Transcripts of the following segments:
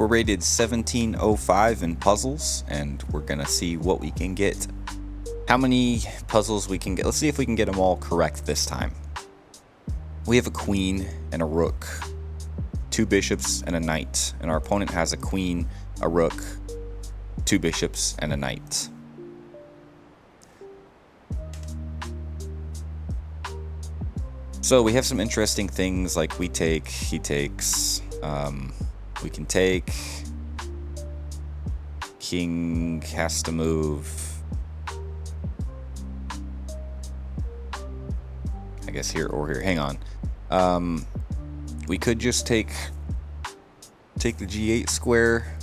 We're rated 1705 in puzzles, and we're gonna see what we can get. How many puzzles we can get. Let's see if we can get them all correct this time. We have a queen and a rook, 2 bishops and a knight, and our opponent has a queen, a rook, 2 bishops, and a knight. So we have some interesting things like we take, he takes, we can take, king has to move, I guess here or here, hang on. We could just take the g8 square,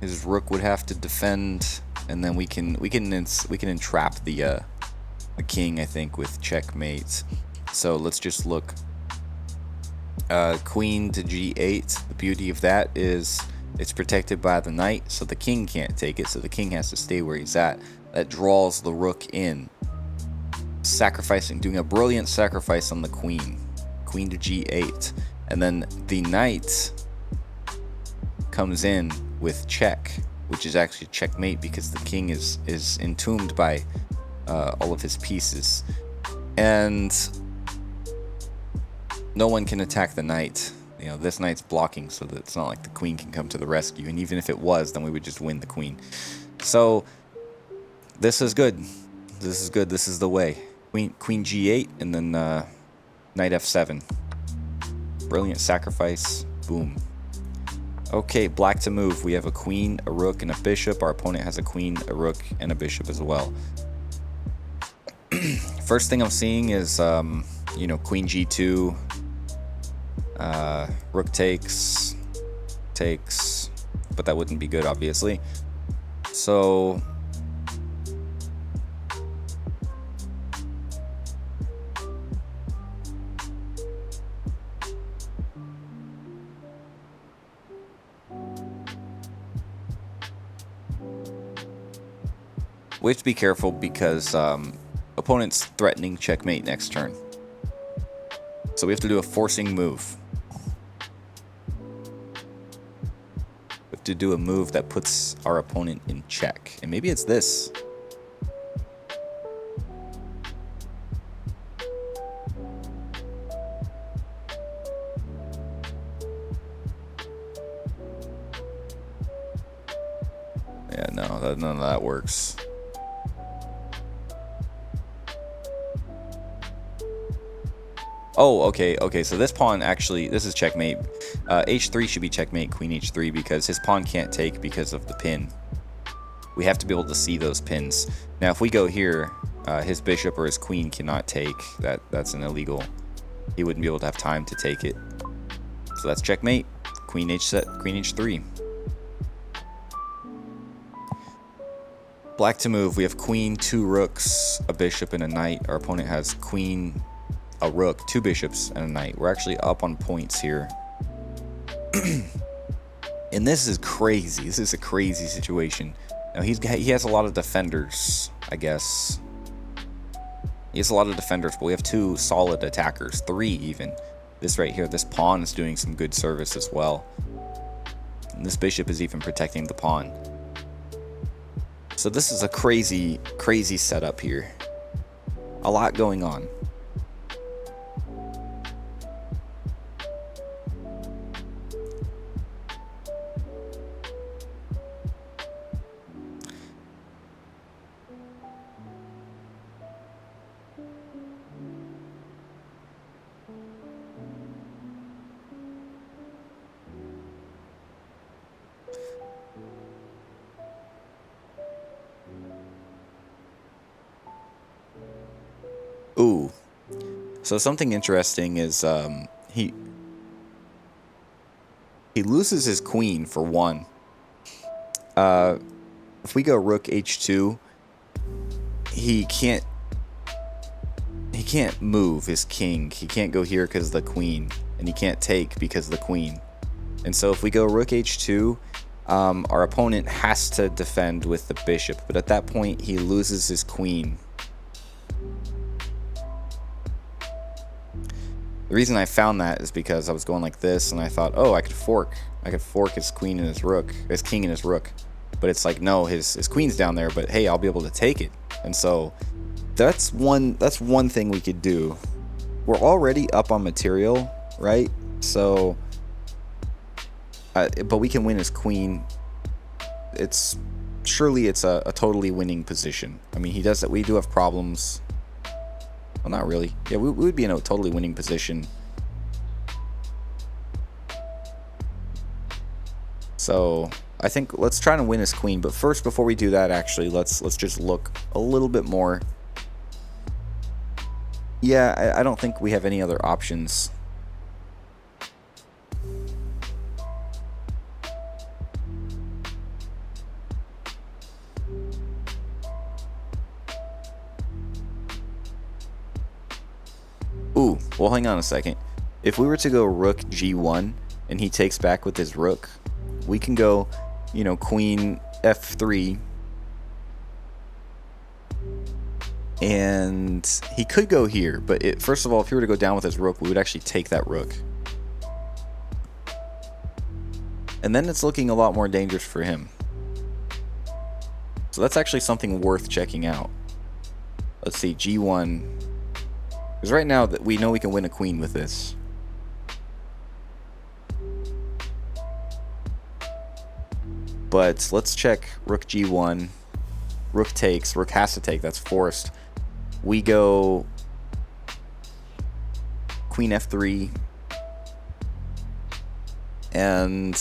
his rook would have to defend, and then we can entrap the king, I think, with checkmate. So let's just look. Queen to g8. The beauty of that is it's protected by the knight, so the king can't take it, so the king has to stay where he's at. That draws the rook in, doing a brilliant sacrifice on the queen. Queen to g8, and then the knight comes in with check, which is actually checkmate because the king is entombed by all of his pieces, and no one can attack the knight. You know, this knight's blocking, so that it's not like the queen can come to the rescue, and even if it was, then we would just win the queen. So this is good. This is good. This is the way. Queen g8, and then knight f7. Brilliant sacrifice. Boom. Okay, black to move. We have a queen, a rook, and a bishop. Our opponent has a queen, a rook, and a bishop as well. First thing I'm seeing is, queen g2, rook takes, but that wouldn't be good, obviously. So we have to be careful because opponent's threatening checkmate next turn. So we have to do a forcing move. We have to do a move that puts our opponent in check. And maybe it's this. Yeah, no, none of that works. Oh, okay, so this pawn actually, this is checkmate. H3 should be checkmate, queen h3, because his pawn can't take because of the pin. We have to be able to see those pins. Now, if we go here, his bishop or his queen cannot take. That's an illegal. He wouldn't be able to have time to take it. So that's checkmate, queen h3. Black to move. We have queen, 2 rooks, a bishop, and a knight. Our opponent has queen, a rook, 2 bishops, and a knight. We're actually up on points here. And this is crazy. This is a crazy situation. Now he has a lot of defenders, I guess. He has a lot of defenders, but we have 2 solid attackers, 3 even. This right here, this pawn is doing some good service as well. And this bishop is even protecting the pawn. So this is a crazy, crazy setup here. A lot going on. Ooh. So something interesting is he loses his queen for 1. If we go rook h2, he can't move his king. He can't go here because of the queen, and he can't take because of the queen. And so if we go rook h2, our opponent has to defend with the bishop, but at that point he loses his queen. The reason I found that is because I was going like this, and I thought, oh, I could fork his queen and his rook, his king and his rook. But it's like, no, his queen's down there, but hey, I'll be able to take it. And so that's one thing we could do. We're already up on material, right? So but we can win his queen. Surely it's a totally winning position. I mean, he does that. We do have problems. Well, not really. Yeah, we would be in a totally winning position. So I think let's try to win his queen. But first, before we do that, actually, let's just look a little bit more. Yeah, I don't think we have any other options. Ooh, well, hang on a second. If we were to go rook g1 and he takes back with his rook, we can go, you know, queen f3. And he could go here, but first of all, if he were to go down with his rook, we would actually take that rook. And then it's looking a lot more dangerous for him. So that's actually something worth checking out. Let's see, g1. Because right now that we know we can win a queen with this. But let's check rook g1. Rook takes. Rook has to take. That's forced. We go queen f3. And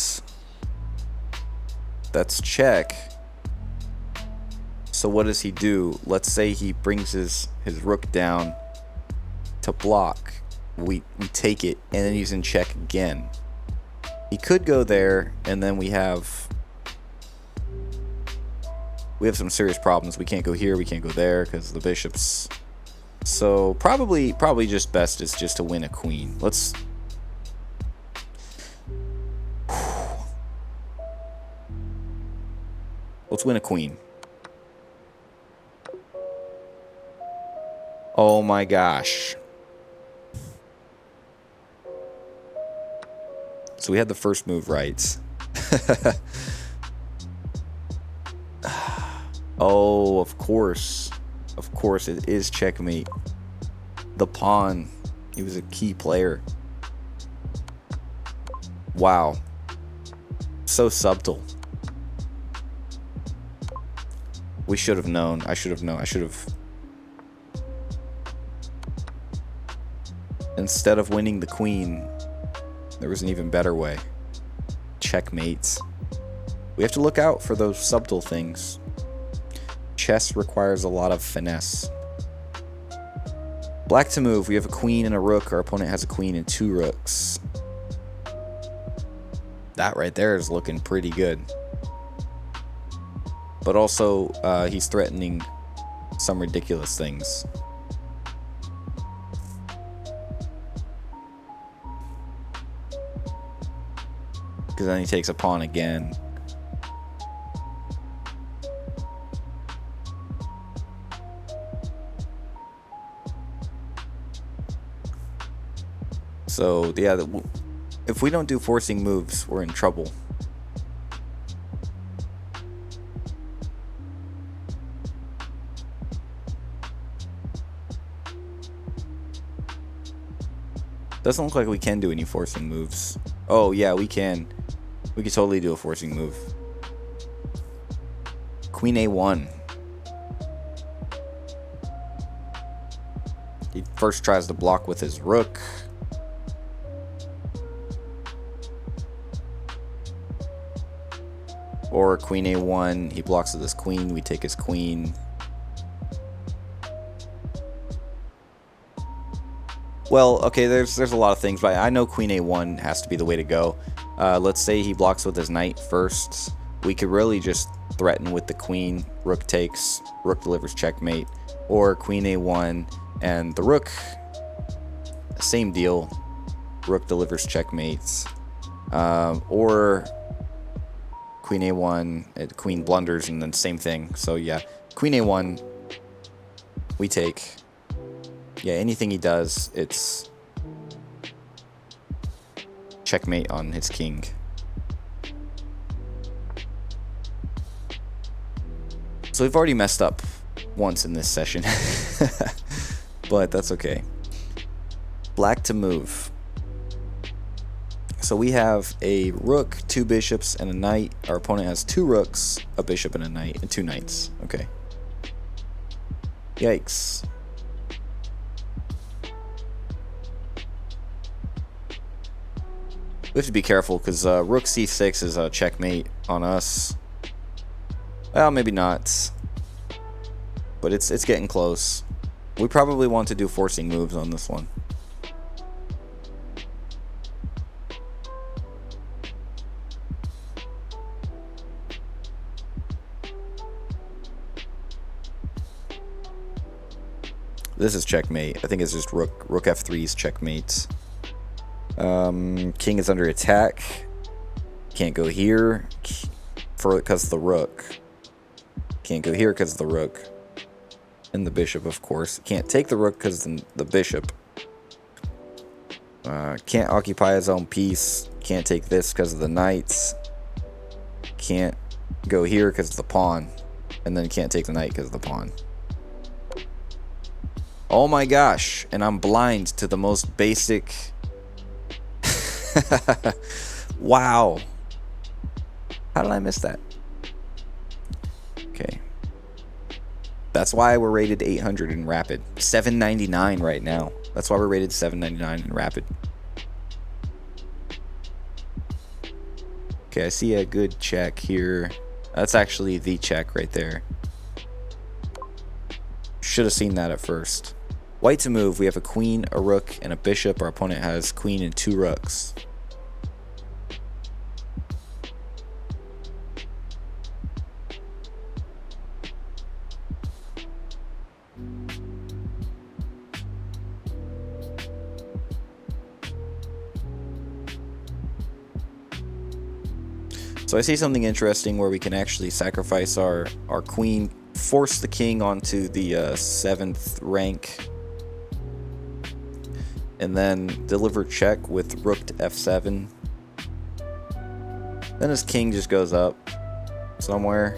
that's check. So what does he do? Let's say he brings his rook down to block. We take it, and then he's in check again. He could go there, and then we have some serious problems. We can't go here, we can't go there because the bishops. So probably just best is just to win a queen. Let's win a queen. Oh my gosh. So we had the first move right. Oh, of course. Of course, it is checkmate. The pawn. He was a key player. Wow. So subtle. We should have known. I should have known. I should have. Instead of winning the queen, there was an even better way. Checkmate. We have to look out for those subtle things. Chess requires a lot of finesse. Black to move. We have a queen and a rook. Our opponent has a queen and two rooks. That right there is looking pretty good. But also, he's threatening some ridiculous things. Because then he takes a pawn again. So, yeah, if we don't do forcing moves, we're in trouble. Doesn't look like we can do any forcing moves. Oh, yeah, we can. We could totally do a forcing move. Queen A1. He first tries to block with his rook. Or Queen A1. He blocks with his queen. We take his queen. Well, okay, there's a lot of things, but I know Queen A1 has to be the way to go. Let's say he blocks with his knight first. We could really just threaten with the queen. Rook takes. Rook delivers checkmate. Or Queen A1 and the rook. Same deal. Rook delivers checkmates. Or Queen A1, Queen blunders, and then same thing. So yeah, Queen A1, we take. Yeah, anything he does, it's checkmate on his king. So we've already messed up once in this session. But that's okay. Black to move. So we have a rook, 2 bishops, and a knight. Our opponent has 2 rooks, a bishop, and a knight, and 2 knights. Okay. Yikes. We have to be careful because rook c6 is a checkmate on us. Well, maybe not. But it's getting close. We probably want to do forcing moves on this one. This is checkmate. I think it's just rook f3's checkmate. King is under attack. Can't go here because of the rook. Can't go here because of the rook. And the bishop, of course. Can't take the rook because of the bishop. Can't occupy his own piece. Can't take this because of the knights. Can't go here because of the pawn. And then can't take the knight because of the pawn. Oh my gosh. And I'm blind to the most basic... Wow. How did I miss that? Okay. That's why we're rated 800 in Rapid. 799 right now. That's why we're rated 799 in Rapid. Okay, I see a good check here. That's actually the check right there. Should have seen that at first. White to move. We have a queen, a rook, and a bishop. Our opponent has queen and 2 rooks. So I see something interesting where we can actually sacrifice our queen, force the king onto the 7th rank, and then deliver check with rook to f7. Then his king just goes up somewhere,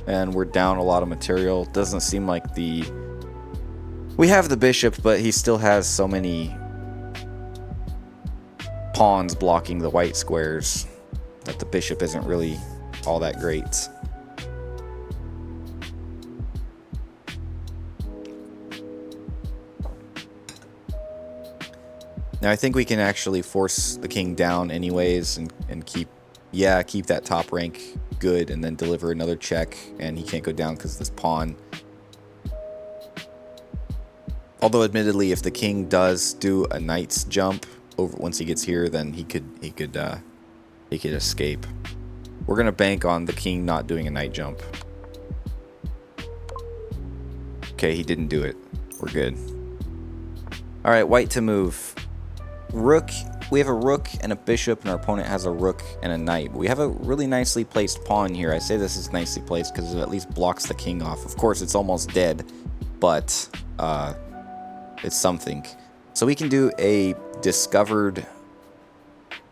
and we're down a lot of material. Doesn't seem like we have the bishop, but he still has so many pawns blocking the white squares that the bishop isn't really all that great. Now I think we can actually force the king down anyways and keep that top rank good, and then deliver another check, and he can't go down because of this pawn. Although admittedly, if the king does do a knight's jump over once he gets here, then he could escape. We're gonna bank on the king not doing a knight jump. Okay, he didn't do it. We're good. All right, white to move. Rook. We have a rook and a bishop, and our opponent has a rook and a knight. We have a really nicely placed pawn here. I say this is nicely placed because it at least blocks the king off. Of course, it's almost dead, but it's something. So we can do a discovered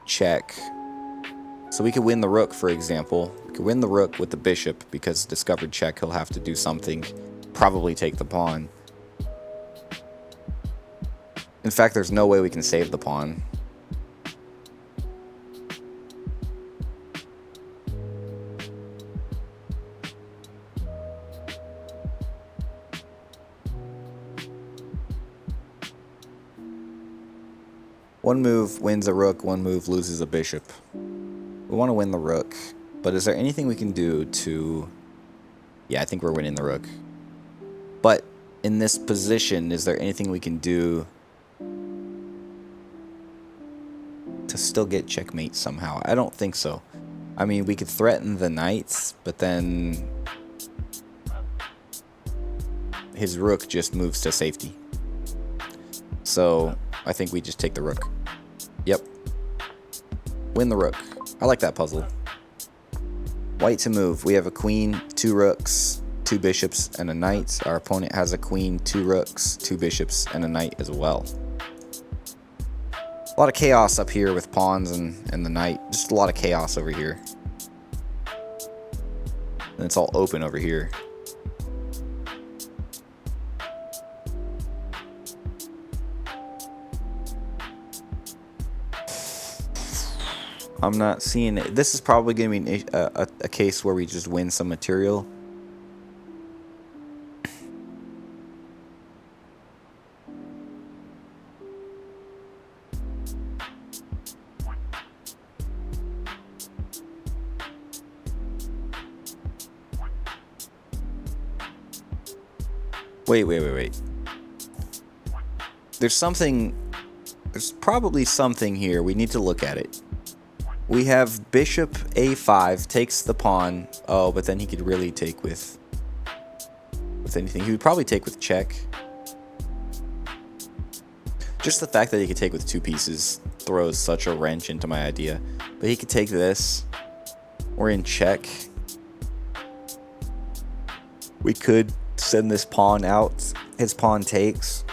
check. So we could win the rook, for example. We could win the rook with the bishop because discovered check, he'll have to do something. Probably take the pawn. In fact, there's no way we can save the pawn. One move wins a rook, one move loses a bishop. We want to win the rook, but is there anything we can do to... Yeah, I think we're winning the rook. But in this position, is there anything we can do to still get checkmate somehow? I don't think so. I mean, we could threaten the knights, but then his rook just moves to safety. So I think we just take the rook. Yep. Win the rook. I like that puzzle. White to move. We have a queen, 2 rooks, 2 bishops, and a knight. Our opponent has a queen, 2 rooks, 2 bishops, and a knight as well. A lot of chaos up here with pawns and the knight. Just a lot of chaos over here. And it's all open over here. I'm not seeing it. This is probably going to be a case where we just win some material. Wait. There's probably something here. We need to look at it. We have bishop a5 takes the pawn. Oh, but then he could really take with anything. He would probably take with check. Just the fact that he could take with 2 pieces throws such a wrench into my idea. But he could take this. We're in check. We could send this pawn out. His pawn takes.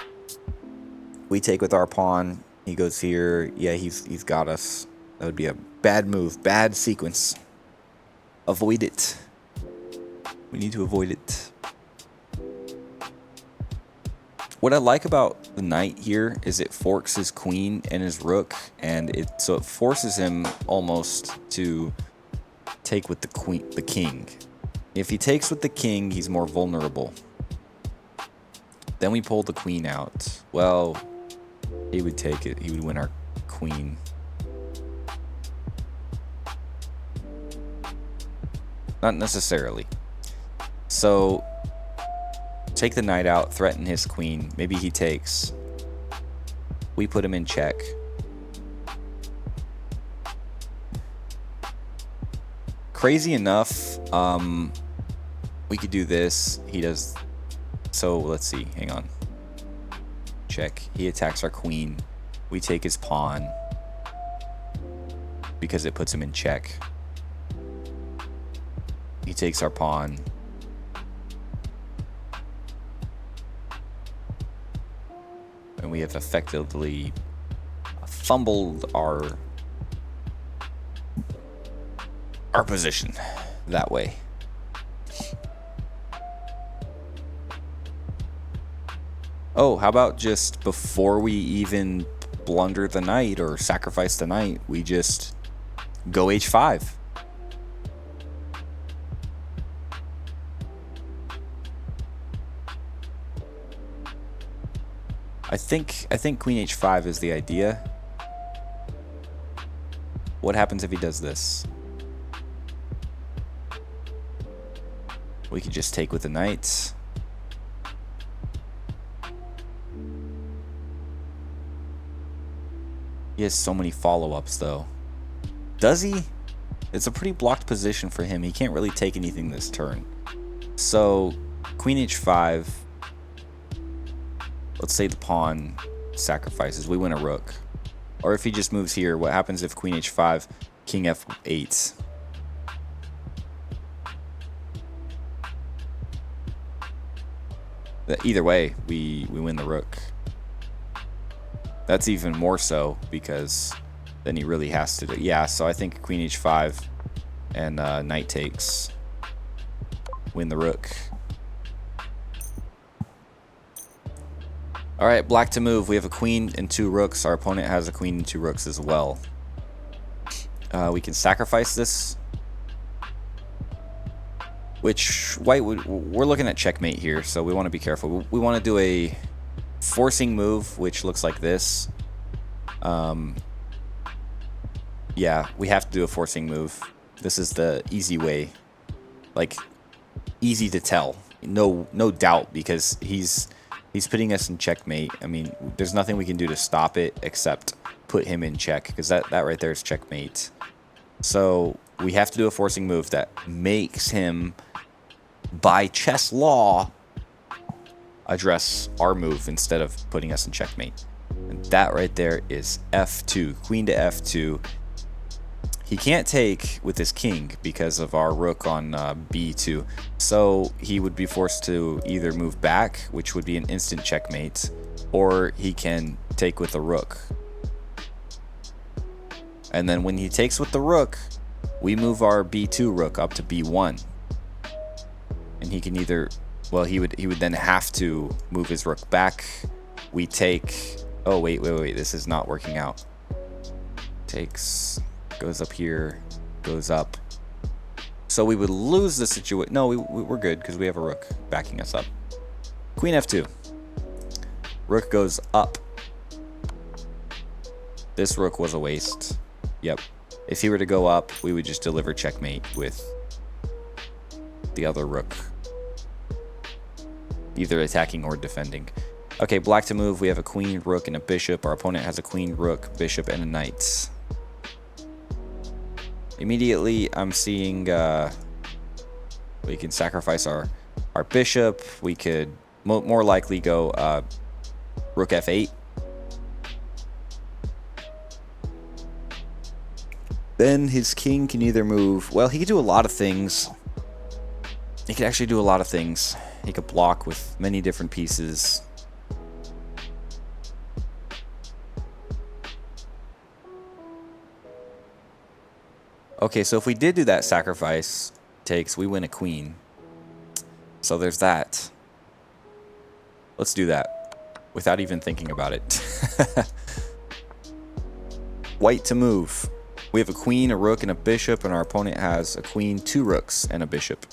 We take with our pawn. He goes here. Yeah, he's got us. That would be a bad move. Bad sequence. Avoid it. We need to avoid it. What I like about the knight here is it forks his queen and his rook, and so it forces him almost to take with the king. If he takes with the king, he's more vulnerable. Then we pull the queen out. Well, he would take it. He would win our queen. Not necessarily. So, take the knight out, threaten his queen. Maybe he takes. We put him in check. Crazy enough, we could do this. He does. So let's see. Hang on. Check. He attacks our queen. We take his pawn because it puts him in check. He takes our pawn. And we have effectively fumbled our position that way. Oh, how about just before we even blunder the knight or sacrifice the knight, we just go h5. I think queen h5 is the idea. What happens if he does this? We could just take with the knight. He has so many follow-ups though. Does he? It's a pretty blocked position for him. He can't really take anything this turn. So queen h5. Let's say the pawn sacrifices. We win a rook. Or if he just moves here, what happens if queen h5, king f8? Either way, we win the rook. That's even more so because then he really has to do. Yeah, so I think queen h5 and knight takes. Win the rook. All right, black to move. We have a queen and 2 rooks. Our opponent has a queen and 2 rooks as well. We can sacrifice this. Which white would... We're looking at checkmate here, so we want to be careful. We want to do a forcing move, which looks like this. Yeah, we have to do a forcing move. This is the easy way. Like, easy to tell. No doubt, because he's putting us in checkmate. I mean, there's nothing we can do to stop it except put him in check, because that right there is checkmate. So we have to do a forcing move that makes him, by chess law, address our move instead of putting us in checkmate. And that right there is f2, queen to f2. He can't take with his king because of our rook on b2. So he would be forced to either move back, which would be an instant checkmate, or he can take with the rook. And then when he takes with the rook, we move our b2 rook up to b1. And he can either, well, he would then have to move his rook back. We take, oh, wait, this is not working out. Takes, goes up here, goes up. So we would lose the situation. No, we're good because we have a rook backing us up. Queen f2. Rook goes up. This rook was a waste. Yep. If he were to go up, we would just deliver checkmate with the other rook, either attacking or defending. Okay, black to move. We have a queen, rook, and a bishop. Our opponent has a queen, rook, bishop, and a knight. Immediately, I'm seeing we can sacrifice our bishop. We could more likely go rook f8. Then his king can either move. Well, he could do a lot of things. He could actually do a lot of things. He could block with many different pieces. Okay, so if we did do that sacrifice, takes, we win a queen. So there's that. Let's do that without even thinking about it. White to move. We have a queen, a rook, and a bishop, and our opponent has a queen, 2 rooks, and a bishop.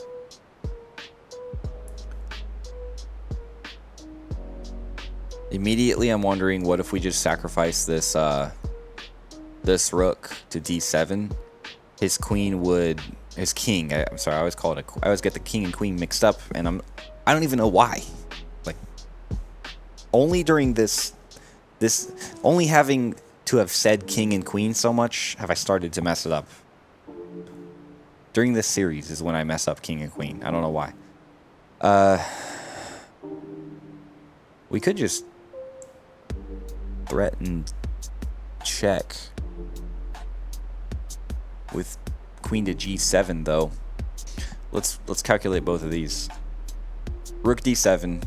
Immediately, I'm wondering, what if we just sacrifice this this rook to d7? His queen would, his king. I'm sorry, I always call it I always get the king and queen mixed up, and I don't even know why. Like, only during this only having to have said king and queen so much have I started to mess it up. During this series is when I mess up king and queen. I don't know why. We could just threaten check with queen to g7 though. Let's calculate both of these. Rook d7.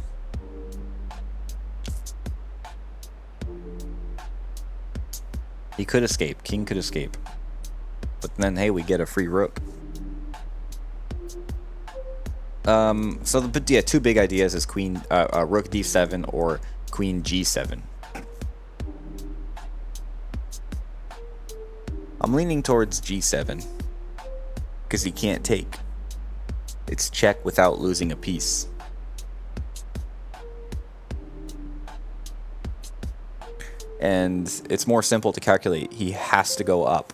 He could escape. King could escape. But then, hey, we get a free rook. So, yeah, 2 big ideas is queen, rook d7 or queen g7. I'm leaning towards g7 because he can't take. It's check without losing a piece. And it's more simple to calculate. He has to go up.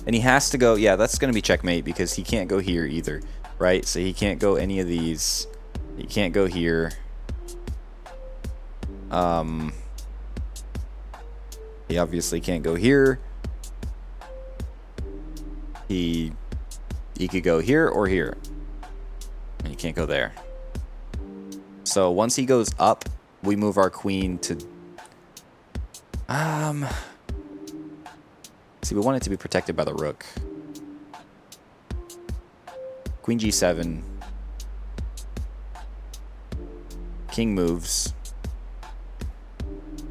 And he has to go, yeah, that's going to be checkmate because he can't go here either, right? So he can't go any of these. He can't go here. He obviously can't go here. He could go here or here. And he can't go there. So once he goes up, we move our queen to... See, we want it to be protected by the rook. Queen g7. King moves.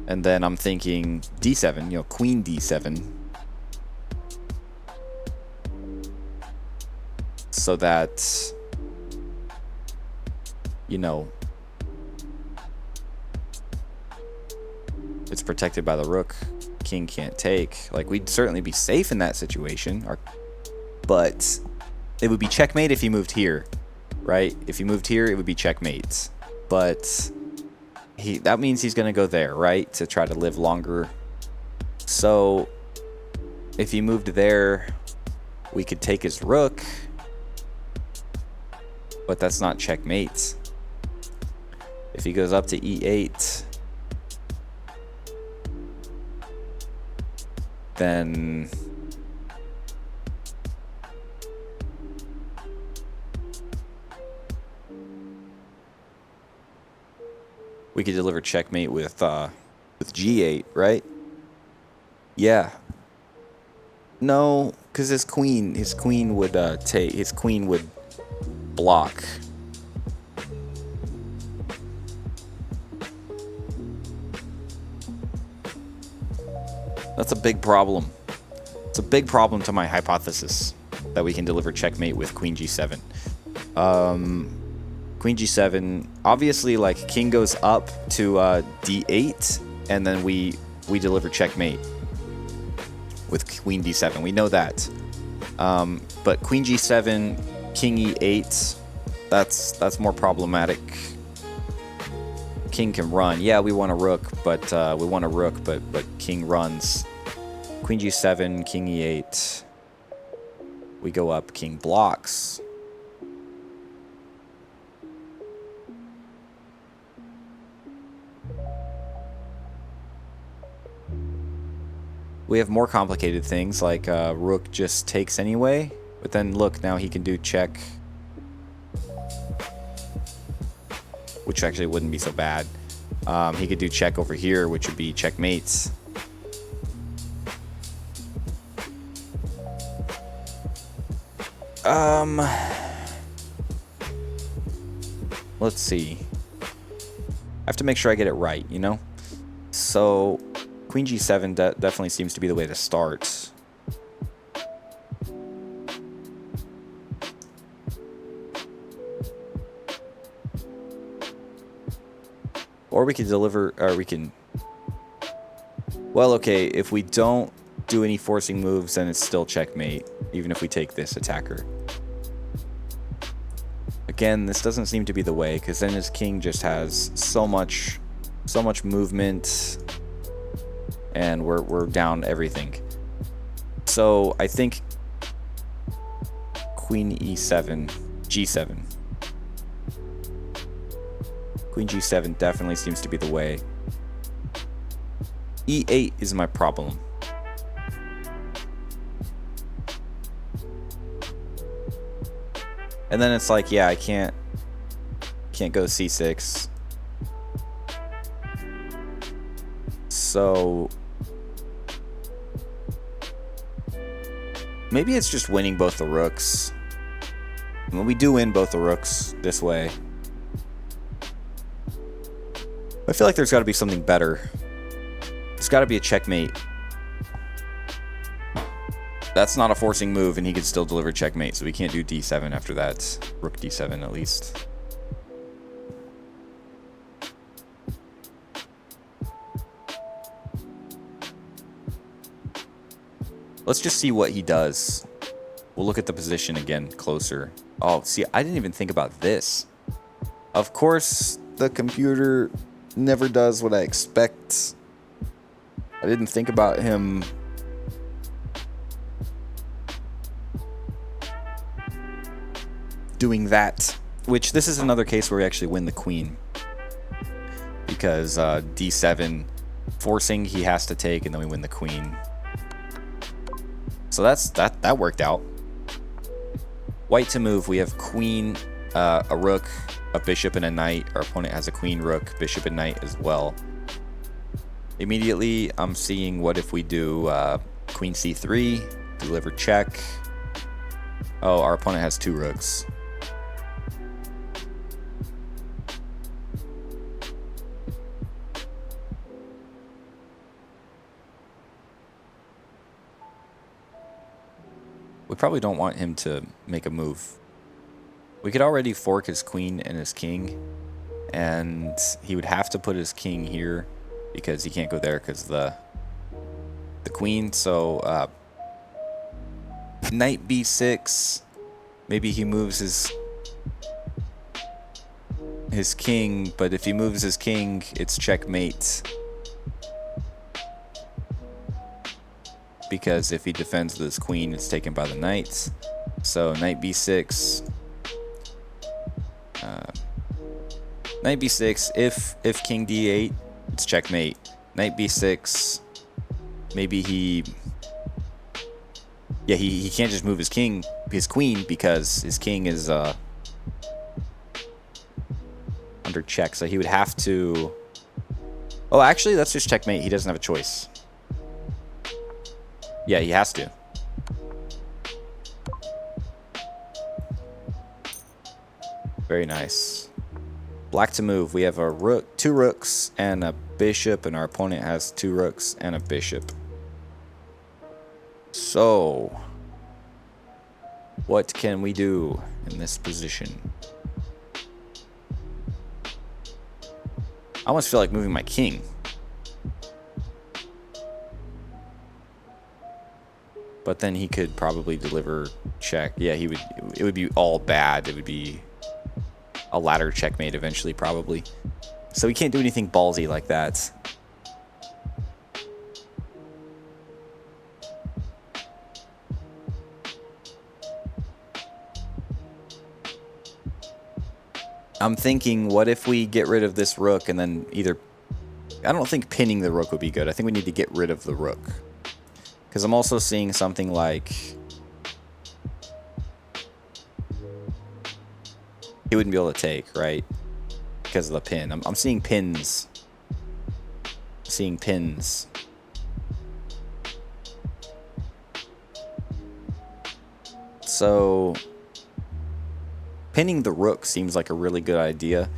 And then I'm thinking d7, queen d7. So that, it's protected by the rook. King can't take. Like, we'd certainly be safe in that situation. But it would be checkmate if he moved here, right? If he moved here, it would be checkmate. But that means he's going to go there, right? To try to live longer. So if he moved there, we could take his rook. But that's not checkmate. If he goes up to e8, then we could deliver checkmate with g8, right? Yeah. No, because his queen would take. His queen would block. That's a big problem. It's a big problem to my hypothesis that we can deliver checkmate with queen g7. Queen g7, obviously, like, king goes up to d8, and then we deliver checkmate with queen d7. We know that. But queen g7, king e8, that's more problematic. King can run. Yeah, we want a rook, but king runs. Queen g7, king e8. We go up, king blocks. We have more complicated things, like rook just takes anyway. But then look, now he can do check. Which actually wouldn't be so bad. He could do check over here, which would be checkmates. Let's see. I have to make sure I get it right, you know? So, queen g7 definitely seems to be the way to start. Or we could deliver, or we can... Well, okay, if we don't do any forcing moves, then it's still checkmate, even if we take this attacker. Again, this doesn't seem to be the way, because then his king just has so much movement, and we're down everything. So I think queen e7, g7. Queen g7 definitely seems to be the way. e8 is my problem. And then it's like, yeah, I can't go c6. So maybe it's just winning both the rooks. Well, we do win both the rooks this way. I feel like there's got to be something better. There's got to be a checkmate. That's not a forcing move, and he could still deliver checkmate, so we can't do d7 after that. Rook d7 at least. Let's just see what he does. We'll look at the position again closer. Oh, see, I didn't even think about this. Of course, the computer never does what I expect. I didn't think about him doing that, which this is another case where we actually win the queen, because d7 forcing, he has to take, and then we win the queen. So that worked out. White to move, we have queen, a rook, a bishop, and a knight. Our opponent has a queen, rook, bishop, and knight as well. Immediately, I'm seeing what if we do queen c3, deliver check. Oh, our opponent has two rooks. We probably don't want him to make a move. We could already fork his queen and his king, and he would have to put his king here because he can't go there because the queen. So knight b6. Maybe he moves his king, but if he moves his king, it's checkmate. Because if he defends with his queen, it's taken by the knights. So knight b6. Knight b6. If king d8, it's checkmate. Knight b6. Maybe he... Yeah, he can't just move his queen, because his king is under check. So he would have to... Oh, actually, that's just checkmate. He doesn't have a choice. Yeah, he has to. Very nice. Black to move. We have a rook, two rooks, and a bishop, and our opponent has two rooks and a bishop. So, what can we do in this position? I almost feel like moving my king. But then he could probably deliver check. Yeah, he would. It would be all bad. It would be a ladder checkmate eventually, probably. So we can't do anything ballsy like that. I'm thinking, what if we get rid of this rook and then either... I don't think pinning the rook would be good. I think we need to get rid of the rook. Because I'm also seeing something like... he wouldn't be able to take, right? Because of the pin. I'm seeing pins. Seeing pins. So... pinning the rook seems like a really good idea.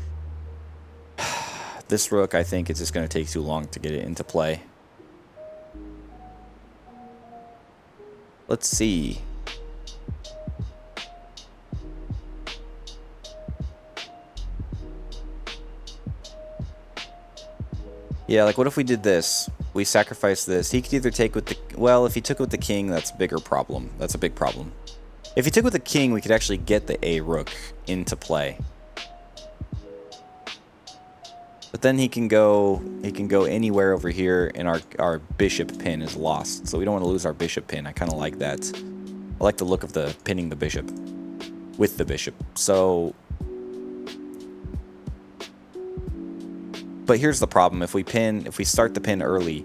This rook, I think, it's just going to take too long to get it into play. Let's see. Yeah, like what if we did this? We sacrifice this. He could either take with the... well, if he took with the king, that's a bigger problem. That's a big problem. If he took with the king, we could actually get the A rook into play. But then he can go anywhere over here, and our bishop pin is lost. So we don't want to lose our bishop pin. I kind of like that. I like the look of the pinning the bishop with the bishop. So, but here's the problem: if we start the pin early,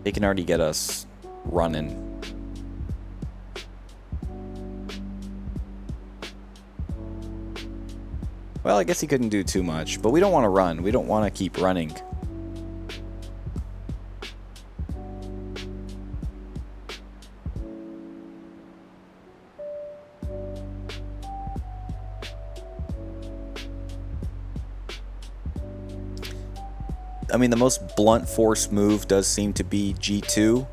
they can already get us running. Well, I guess he couldn't do too much, but we don't want to run. We don't want to keep running. I mean, the most blunt force move does seem to be G2.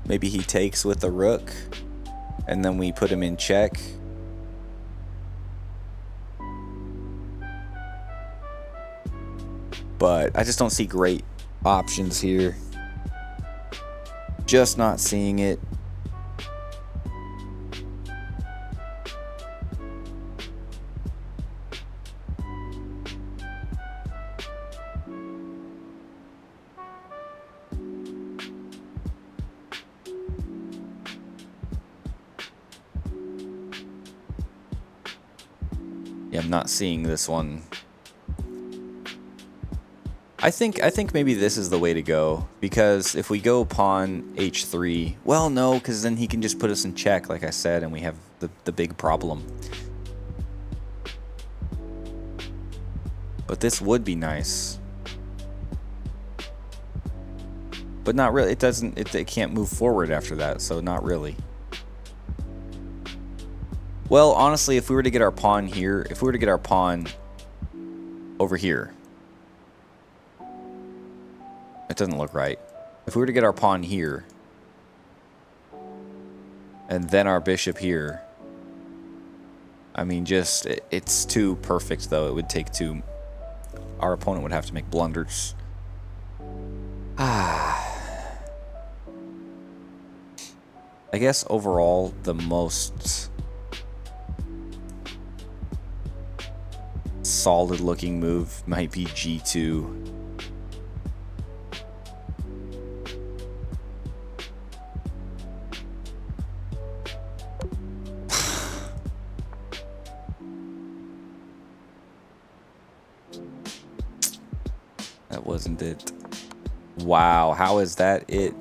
Maybe he takes with the rook, and then we put him in check. But I just don't see great options here. Just not seeing it. Yeah, I'm not seeing this one. I think maybe this is the way to go, because if we go pawn h3, well, no, because then he can just put us in check, like I said, and we have the big problem. But this would be nice. But not really. It doesn't. It can't move forward after that, so not really. Well, honestly, if we were to get our pawn here, if we were to get our pawn over here, it doesn't look right. If we were to get our pawn here, and then our bishop here, I mean, just, it's too perfect, though. It would take too... our opponent would have to make blunders. I guess overall, the most solid looking move might be G2. That wasn't it. Wow, how is that it?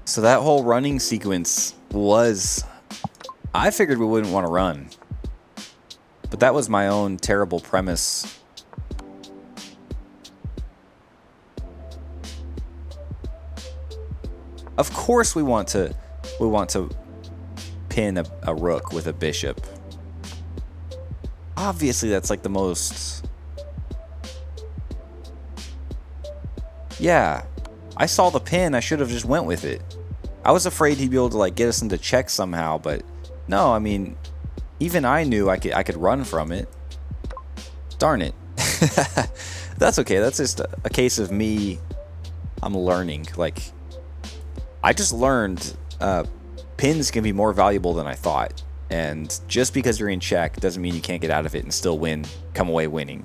So that whole running sequence was... I figured we wouldn't want to run. But that was my own terrible premise. Of course we want to pin a rook with a bishop. Obviously, that's like the most... Yeah. I saw the pin. I should have just went with it. I was afraid he'd be able to like get us into check somehow, but no, I mean, even I knew I could run from it. Darn it. That's okay. That's just a case of me. I'm learning. Like, I just learned pins can be more valuable than I thought. And just because you're in check doesn't mean you can't get out of it and still win, come away winning.